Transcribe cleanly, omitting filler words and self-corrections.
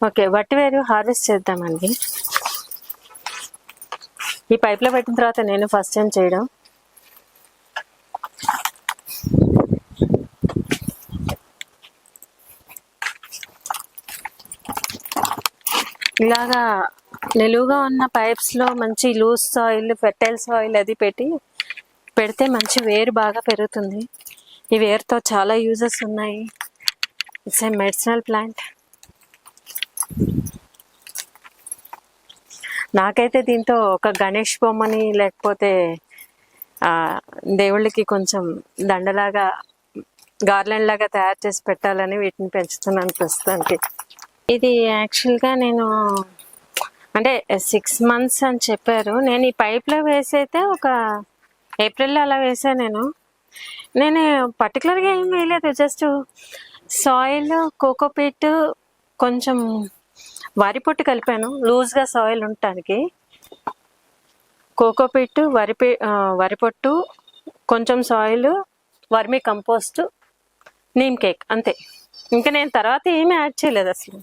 Okay, వట్టివేరు harvest చేద్దామండి. ఈ పైప్లో పెట్టిన తర్వాత నేను ఫస్ట్ టైం చేయడం. ఇలాగా నిలువుగా ఉన్న పైప్స్లో మంచి లూజ్ సాయిల్, ఫెర్టైల్ సాయిల్ అది పెడితే మంచి వేరు బాగా పెరుగుతుంది. ఈ వేరుతో చాలా యూజెస్ ఉన్నాయి. It's a medicinal plant. నాకైతే దీంతో ఒక గణేష్ బొమ్మని లేకపోతే దేవుళ్ళకి కొంచెం దండలాగా, గార్లెండ్ లాగా తయారు చేసి పెట్టాలని వీటిని పెంచుతున్నాను ప్రస్తుతానికి. ఇది యాక్చువల్గా నేను అంటే 6 months అని చెప్పారు. నేను ఈ పైప్లో వేసైతే ఒక ఏప్రిల్లో అలా వేసాను. నేను పర్టికులర్గా ఏం వేయలేదు. జస్ట్ సాయిల్, కోకోపీట్, కొంచెం వరి పొట్టు కలిపాను లూజ్గా సాయిల్ ఉండటానికి. కోకోపీట్, వరి పొట్టు, కొంచెం soil, vermi compost, neem cake, అంతే. ఇంకా నేను తర్వాత ఏమీ యాడ్ చేయలేదు అసలు.